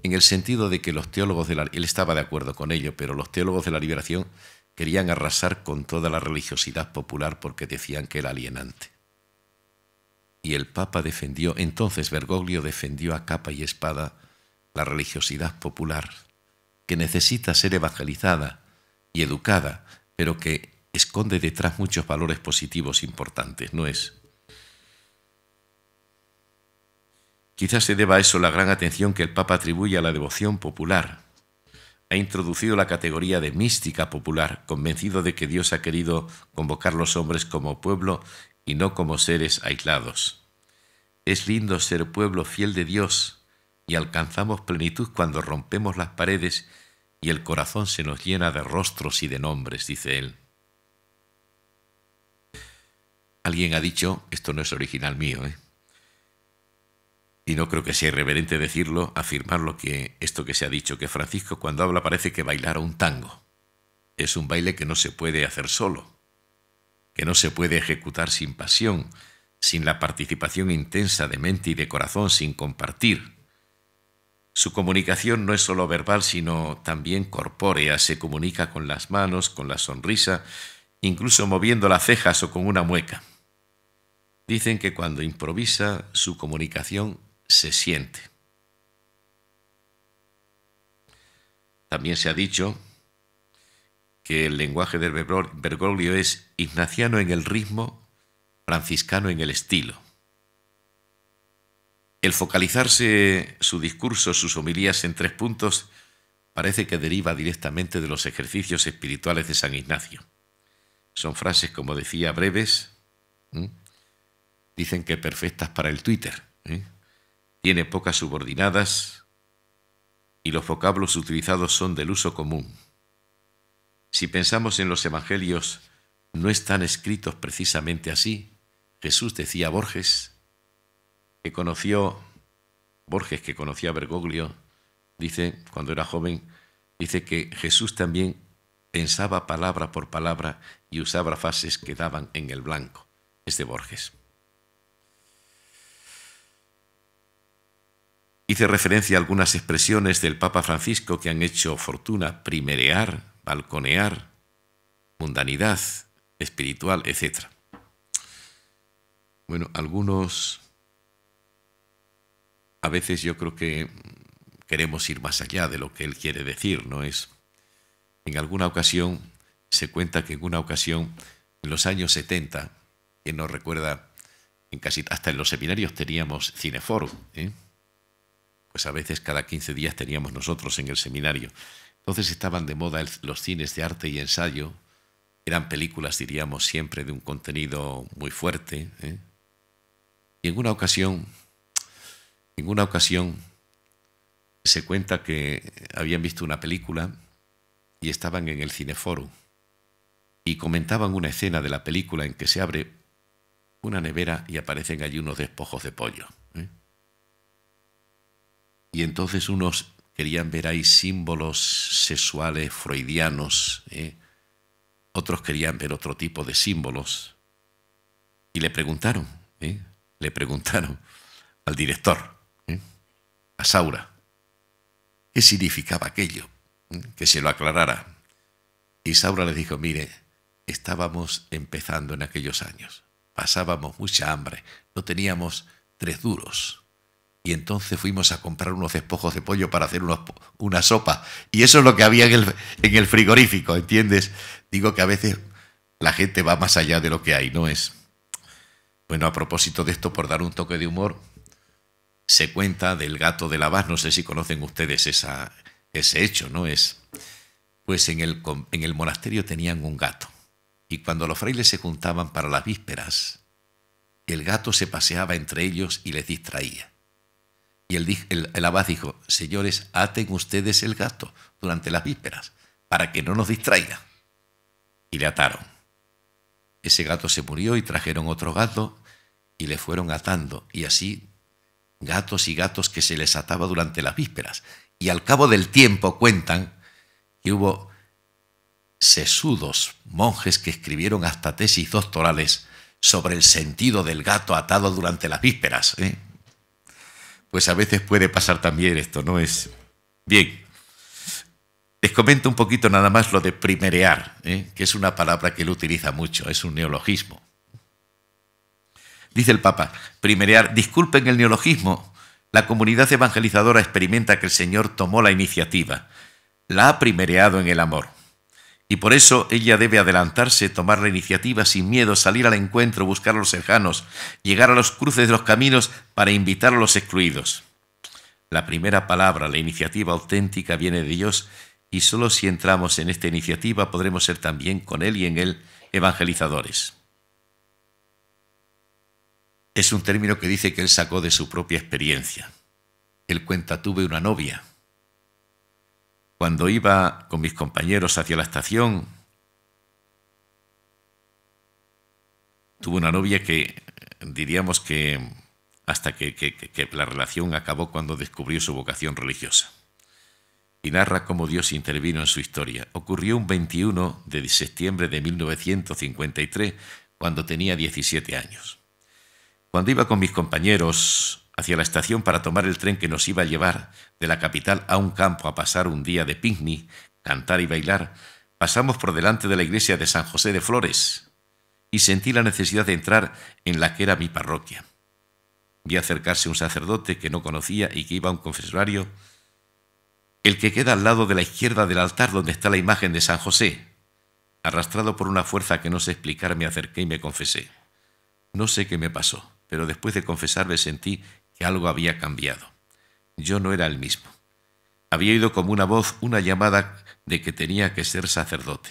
S4: en el sentido de que los teólogos él estaba de acuerdo con ello, pero los teólogos de la liberación querían arrasar con toda la religiosidad popular porque decían que era alienante. Y el Papa defendió, entonces Bergoglio defendió a capa y espada la religiosidad popular, que necesita ser evangelizada y educada, pero que esconde detrás muchos valores positivos importantes, ¿no es? Quizás se deba a eso la gran atención que el Papa atribuye a la devoción popular. Ha introducido la categoría de mística popular, convencido de que Dios ha querido convocar a los hombres como pueblo y no como seres aislados. Es lindo ser pueblo fiel de Dios y alcanzamos plenitud cuando rompemos las paredes y el corazón se nos llena de rostros y de nombres, dice él. Alguien ha dicho, esto no es original mío, y no creo que sea irreverente decirlo, afirmarlo, que esto que se ha dicho, que Francisco cuando habla parece que bailara un tango. Es un baile que no se puede hacer solo, que no se puede ejecutar sin pasión, sin la participación intensa de mente y de corazón, sin compartir. Su comunicación no es solo verbal, sino también corpórea, se comunica con las manos, con la sonrisa, incluso moviendo las cejas o con una mueca. Dicen que cuando improvisa, su comunicación se siente. También se ha dicho que el lenguaje de Bergoglio es ignaciano en el ritmo, franciscano en el estilo. El focalizarse su discurso, sus homilías en 3 puntos, parece que deriva directamente de los ejercicios espirituales de San Ignacio. Son frases, como decía, breves, dicen que perfectas para el Twitter, tiene pocas subordinadas y los vocablos utilizados son del uso común. Si pensamos en los evangelios, no están escritos precisamente así. Jesús, decía Borges, que conoció a Bergoglio, dice, cuando era joven, dice que Jesús también pensaba palabra por palabra y usaba frases que daban en el blanco. Es de Borges. Hice referencia a algunas expresiones del Papa Francisco que han hecho fortuna: primerear, balconear, mundanidad, espiritual, etc. Bueno, algunos, a veces yo creo que queremos ir más allá de lo que él quiere decir, ¿no es? En alguna ocasión, se cuenta que en una ocasión, en los años 70, quien no recuerda, hasta en los seminarios teníamos cineforum, pues a veces cada 15 días teníamos nosotros en el seminario. Entonces estaban de moda los cines de arte y ensayo, eran películas, diríamos, siempre de un contenido muy fuerte, Y en una ocasión se cuenta que habían visto una película y estaban en el cineforum y comentaban una escena de la película en que se abre una nevera y aparecen allí unos despojos de pollo. Y entonces unos querían ver ahí símbolos sexuales freudianos, otros querían ver otro tipo de símbolos. Y le preguntaron al director, a Saura, qué significaba aquello, que se lo aclarara. Y Saura le dijo, mire, estábamos empezando en aquellos años, pasábamos mucha hambre, no teníamos 3 duros. Y entonces fuimos a comprar unos despojos de pollo para hacer una sopa. Y eso es lo que había en el frigorífico, ¿entiendes? Digo que a veces la gente va más allá de lo que hay, ¿no es? Bueno, a propósito de esto, por dar un toque de humor, se cuenta del gato de Labás, no sé si conocen ustedes ese hecho, ¿no es? Pues en el monasterio tenían un gato. Y cuando los frailes se juntaban para las vísperas, el gato se paseaba entre ellos y les distraía. Y el abad dijo, señores, aten ustedes el gato durante las vísperas para que no nos distraiga. Y le ataron. Ese gato se murió y trajeron otro gato y le fueron atando. Y así gatos y gatos que se les ataba durante las vísperas. Y al cabo del tiempo cuentan que hubo sesudos monjes que escribieron hasta tesis doctorales sobre el sentido del gato atado durante las vísperas. Pues a veces puede pasar también esto, ¿no? Es bien. Les comento un poquito nada más lo de primerear, que es una palabra que él utiliza mucho, es un neologismo. Dice el Papa, primerear, disculpen el neologismo, la comunidad evangelizadora experimenta que el Señor tomó la iniciativa, la ha primereado en el amor. Y por eso ella debe adelantarse, tomar la iniciativa sin miedo, salir al encuentro, buscar a los lejanos, llegar a los cruces de los caminos para invitar a los excluidos. La primera palabra, la iniciativa auténtica, viene de Dios, y solo si entramos en esta iniciativa podremos ser también con Él y en Él evangelizadores. Es un término que dice que él sacó de su propia experiencia. Él cuenta, tuve una novia. Cuando iba con mis compañeros hacia la estación, tuve una novia que diríamos que hasta que la relación acabó cuando descubrió su vocación religiosa. Y narra cómo Dios intervino en su historia. Ocurrió un 21 de septiembre de 1953, cuando tenía 17 años. Cuando iba con mis compañeros hacia la estación para tomar el tren que nos iba a llevar de la capital a un campo a pasar un día de picnic, cantar y bailar, pasamos por delante de la iglesia de San José de Flores y sentí la necesidad de entrar en la que era mi parroquia. Vi acercarse un sacerdote que no conocía y que iba a un confesionario, el que queda al lado de la izquierda del altar donde está la imagen de San José. Arrastrado por una fuerza que no sé explicar, me acerqué y me confesé. No sé qué me pasó, pero después de confesarme sentí que algo había cambiado. Yo no era el mismo. Había oído como una voz, una llamada de que tenía que ser sacerdote.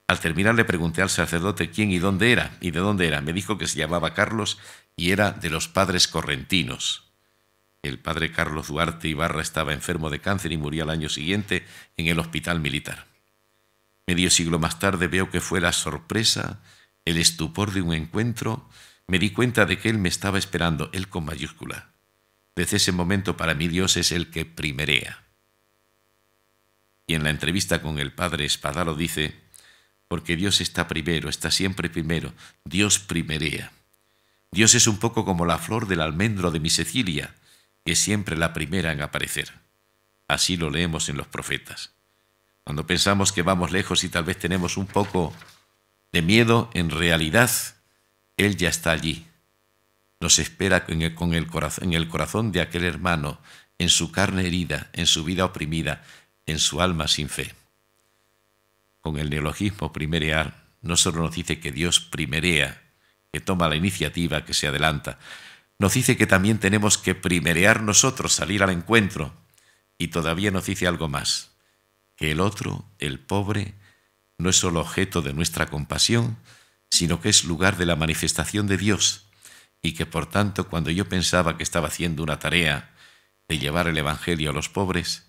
S4: Al terminar le pregunté al sacerdote quién y dónde era, y de dónde era. Me dijo que se llamaba Carlos y era de los padres correntinos. El padre Carlos Duarte Ibarra estaba enfermo de cáncer y murió al año siguiente en el hospital militar. Medio siglo más tarde veo que fue la sorpresa, el estupor de un encuentro. Me di cuenta de que Él me estaba esperando, Él con mayúscula. Desde ese momento para mí Dios es el que primerea. Y en la entrevista con el padre Espadaro dice, porque Dios está primero, está siempre primero, Dios primerea. Dios es un poco como la flor del almendro de mi Cecilia, que es siempre la primera en aparecer. Así lo leemos en los profetas. Cuando pensamos que vamos lejos y tal vez tenemos un poco de miedo, en realidad Él ya está allí. Nos espera en el corazón de aquel hermano, en su carne herida, en su vida oprimida, en su alma sin fe. Con el neologismo primerear, no solo nos dice que Dios primerea, que toma la iniciativa, que se adelanta, nos dice que también tenemos que primerear nosotros, salir al encuentro, y todavía nos dice algo más, que el otro, el pobre, no es solo objeto de nuestra compasión, sino que es lugar de la manifestación de Dios, y que por tanto cuando yo pensaba que estaba haciendo una tarea de llevar el Evangelio a los pobres,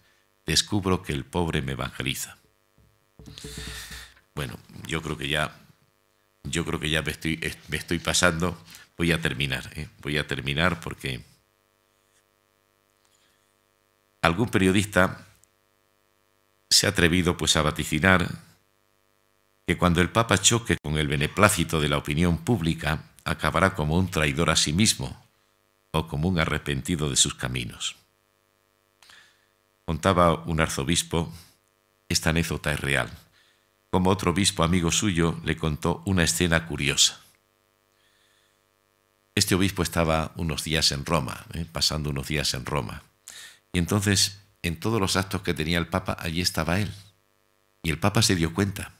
S4: descubro que el pobre me evangeliza. Bueno, yo creo que ya me estoy pasando. Voy a terminar porque algún periodista se ha atrevido pues a vaticinar que cuando el Papa choque con el beneplácito de la opinión pública, acabará como un traidor a sí mismo o como un arrepentido de sus caminos. Contaba un arzobispo, esta anécdota es real, como otro obispo amigo suyo le contó una escena curiosa. Este obispo estaba unos días en Roma, pasando unos días en Roma, y entonces en todos los actos que tenía el Papa, allí estaba él, y el Papa se dio cuenta.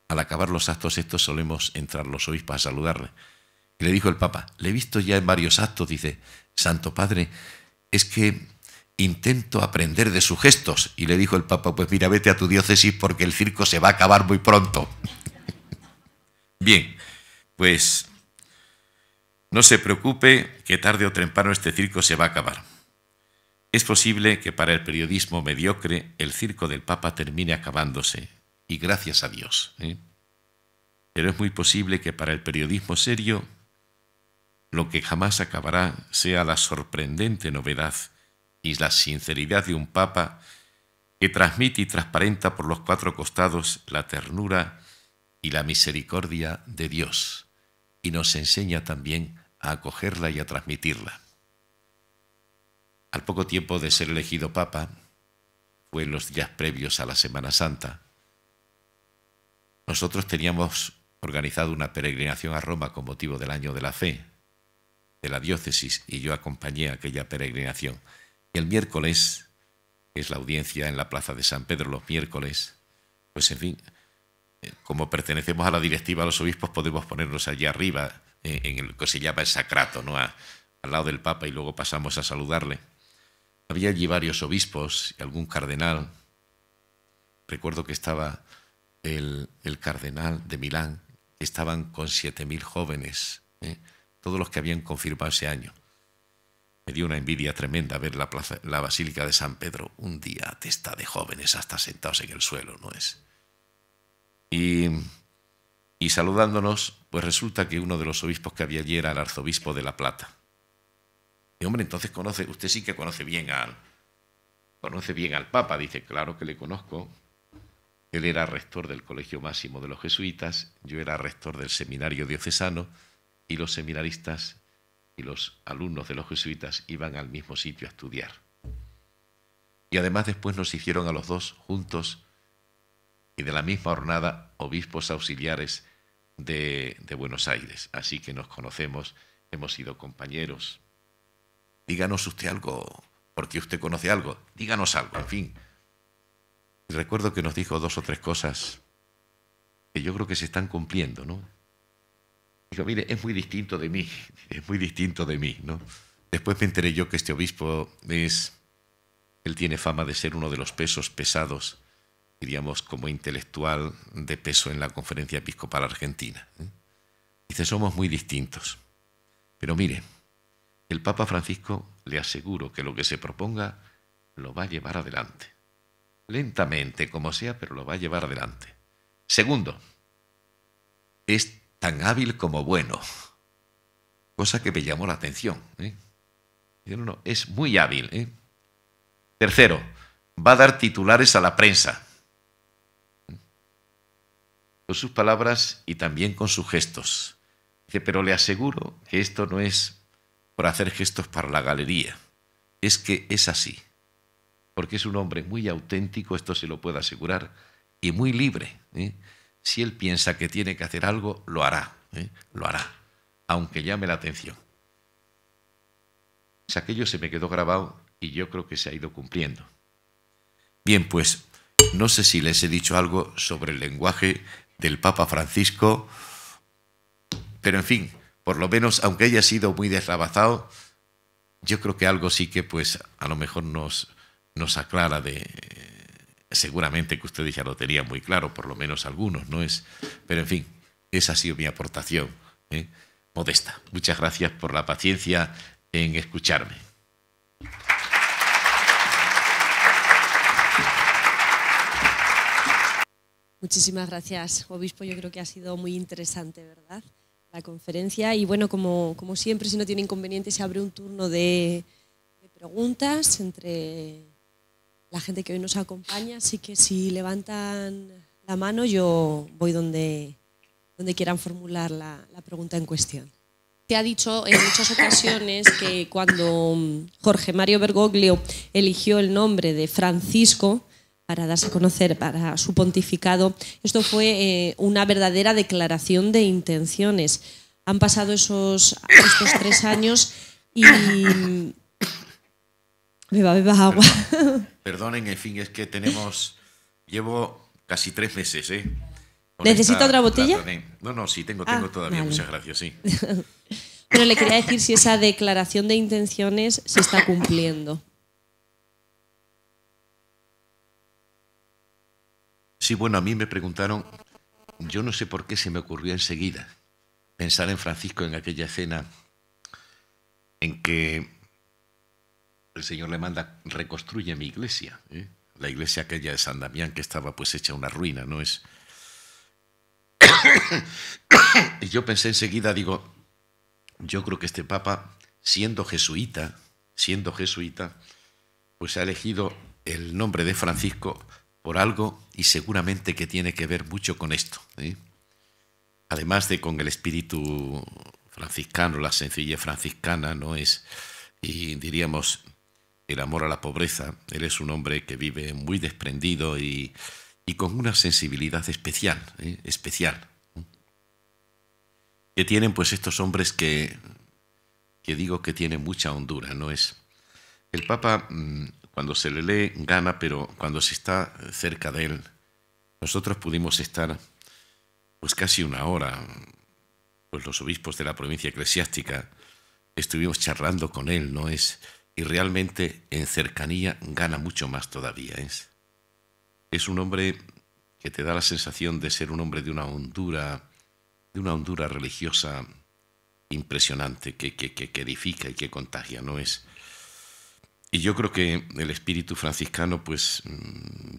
S4: Al acabar los actos estos solemos entrar los obispos a saludarle. Y le dijo el Papa, le he visto ya en varios actos, dice, Santo Padre, es que intento aprender de sus gestos. Y le dijo el Papa, pues mira, vete a tu diócesis porque el circo se va a acabar muy pronto. Bien, pues no se preocupe que tarde o temprano este circo se va a acabar. Es posible que para el periodismo mediocre el circo del Papa termine acabándose. Y gracias a Dios. Pero es muy posible que para el periodismo serio lo que jamás acabará sea la sorprendente novedad y la sinceridad de un Papa que transmite y transparenta por los cuatro costados la ternura y la misericordia de Dios, y nos enseña también a acogerla y a transmitirla. Al poco tiempo de ser elegido Papa, fue en los días previos a la Semana Santa, nosotros teníamos organizado una peregrinación a Roma con motivo del Año de la Fe de la diócesis, y yo acompañé aquella peregrinación. Y el miércoles, que es la audiencia en la plaza de San Pedro los miércoles, pues en fin, como pertenecemos a la directiva de los obispos, podemos ponernos allí arriba, en lo que se llama el sacrato, ¿no? Al lado del Papa, y luego pasamos a saludarle. Había allí varios obispos y algún cardenal. Recuerdo que estaba el cardenal de Milán, que estaban con 7.000 jóvenes, todos los que habían confirmado ese año. Me dio una envidia tremenda ver la Basílica de San Pedro, un día atestada de jóvenes hasta sentados en el suelo, ¿no es? Y saludándonos, pues resulta que uno de los obispos que había allí era el arzobispo de La Plata. Y hombre, entonces usted sí que conoce bien al Papa. Dice, claro que le conozco. Él era rector del Colegio Máximo de los Jesuitas, yo era rector del Seminario Diocesano, y los seminaristas y los alumnos de los jesuitas iban al mismo sitio a estudiar. Y además después nos hicieron a los dos juntos, y de la misma jornada, obispos auxiliares de Buenos Aires. Así que nos conocemos, hemos sido compañeros. Díganos usted algo, porque usted conoce algo, díganos algo, en fin. Y recuerdo que nos dijo 2 o 3 cosas que yo creo que se están cumpliendo, ¿no? Dijo, mire, es muy distinto de mí, ¿no? Después me enteré yo que este obispo él tiene fama de ser uno de los pesos pesados, diríamos, como intelectual de peso en la Conferencia Episcopal Argentina. Dice, somos muy distintos. Pero mire, el Papa Francisco, le aseguro que lo que se proponga lo va a llevar adelante. Lentamente, como sea, pero lo va a llevar adelante. Segundo, es tan hábil como bueno, cosa que me llamó la atención. No, es muy hábil. Tercero, va a dar titulares a la prensa, con sus palabras y también con sus gestos. Dice, pero le aseguro que esto no es por hacer gestos para la galería, es que es así, porque es un hombre muy auténtico, esto se lo puedo asegurar, y muy libre. Si él piensa que tiene que hacer algo, lo hará, aunque llame la atención. Pues aquello se me quedó grabado y yo creo que se ha ido cumpliendo. Bien, pues no sé si les he dicho algo sobre el lenguaje del Papa Francisco, pero en fin, por lo menos, aunque haya sido muy deslavazado, yo creo que algo sí que pues a lo mejor nos aclara seguramente que ustedes ya lo tenían muy claro, por lo menos algunos, ¿no es? Pero en fin, esa ha sido mi aportación, modesta. Muchas gracias por la paciencia en escucharme.
S1: Muchísimas gracias, obispo. Yo creo que ha sido muy interesante, ¿verdad?, la conferencia. Y bueno, como siempre, si no tiene inconveniente, se abre un turno de preguntas entre la gente que hoy nos acompaña. Así que si levantan la mano, yo voy donde quieran formular la pregunta en cuestión. Se ha dicho en muchas ocasiones que cuando Jorge Mario Bergoglio eligió el nombre de Francisco para darse a conocer para su pontificado, esto fue una verdadera declaración de intenciones. Han pasado estos 3 años y... Beba agua.
S4: Perdonen, en fin, es que llevo casi 3 meses,
S1: ¿Necesita otra botella?
S4: No, sí, tengo todavía, vale. Muchas gracias, sí.
S1: Pero le quería decir si esa declaración de intenciones se está cumpliendo.
S4: Sí, bueno, a mí me preguntaron, yo no sé por qué se me ocurrió enseguida pensar en Francisco en aquella escena en que el Señor le manda, reconstruye mi iglesia, la iglesia aquella de San Damián que estaba pues hecha una ruina, ¿no es? Y yo pensé enseguida, digo, yo creo que este Papa, siendo jesuita, pues ha elegido el nombre de Francisco por algo y seguramente que tiene que ver mucho con esto, ¿eh? Además de con el espíritu franciscano, la sencillez franciscana, no es, y diríamos, el amor a la pobreza. Él es un hombre que vive muy desprendido y con una sensibilidad especial, especial, que tienen pues estos hombres que digo que tienen mucha hondura, no es. El Papa, cuando se le lee, gana, pero cuando se está cerca de él, nosotros pudimos estar pues casi una hora, pues los obispos de la provincia eclesiástica, estuvimos charlando con él, ¿no es? Y realmente en cercanía gana mucho más todavía, ¿es? Es un hombre que te da la sensación de ser un hombre de una hondura religiosa impresionante, que edifica y que contagia, ¿no es? Y yo creo que el espíritu franciscano, pues,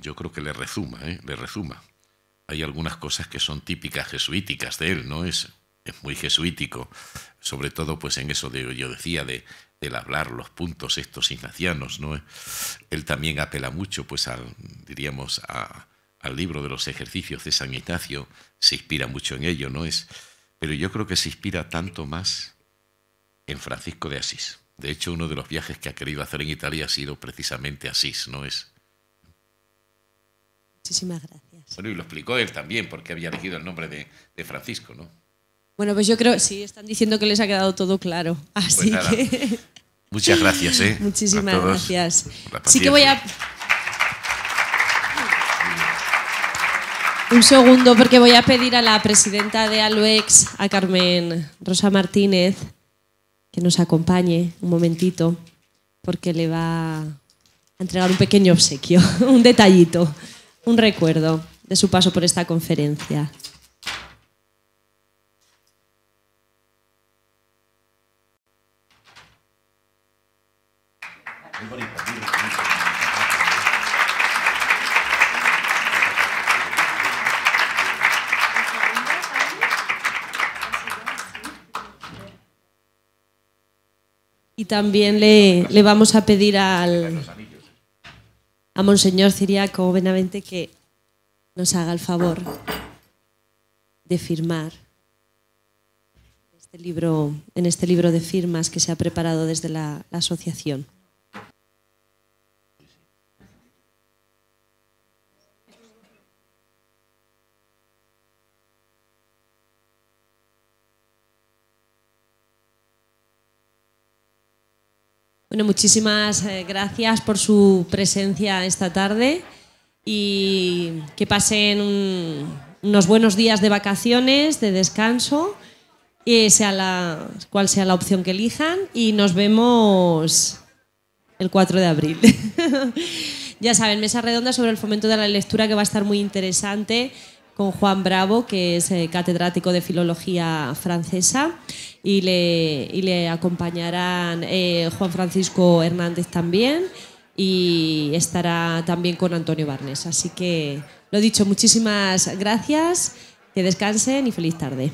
S4: yo creo que le rezuma, le rezuma. Hay algunas cosas que son típicas jesuíticas de él, ¿no es? Es muy jesuítico, sobre todo pues en eso de, yo decía, del hablar los puntos estos ignacianos, ¿no? Él también apela mucho pues diríamos, al libro de los ejercicios de San Ignacio, se inspira mucho en ello, ¿no es? Pero yo creo que se inspira tanto más en Francisco de Asís. De hecho, uno de los viajes que ha querido hacer en Italia ha sido precisamente Asís, ¿no es?
S1: Muchísimas gracias.
S4: Bueno, y lo explicó él también, porque había elegido el nombre de Francisco, ¿no?
S1: Bueno, pues yo creo, sí, están diciendo que les ha quedado todo claro. Así
S4: pues
S1: que...
S4: Muchas gracias, ¿eh?
S1: Muchísimas gracias. Sí que voy a... Un segundo, porque voy a pedir a la presidenta de ALUEX, a Carmen Rosa Martínez, que nos acompañe un momentito, porque le va a entregar un pequeño obsequio, un detallito, un recuerdo de su paso por esta conferencia. Y también le vamos a pedir a Monseñor Ciriaco Benavente que nos haga el favor de firmar en este libro de firmas que se ha preparado desde la asociación. Bueno, muchísimas gracias por su presencia esta tarde y que pasen unos buenos días de vacaciones, de descanso, cual sea la opción que elijan, y nos vemos el 4 de abril. Ya saben, mesa redonda sobre el fomento de la lectura, que va a estar muy interesante, con Juan Bravo, que es catedrático de Filología Francesa, y le acompañarán Juan Francisco Hernández también, y estará también con Antonio Barnes. Así que, lo dicho, muchísimas gracias, que descansen y feliz tarde.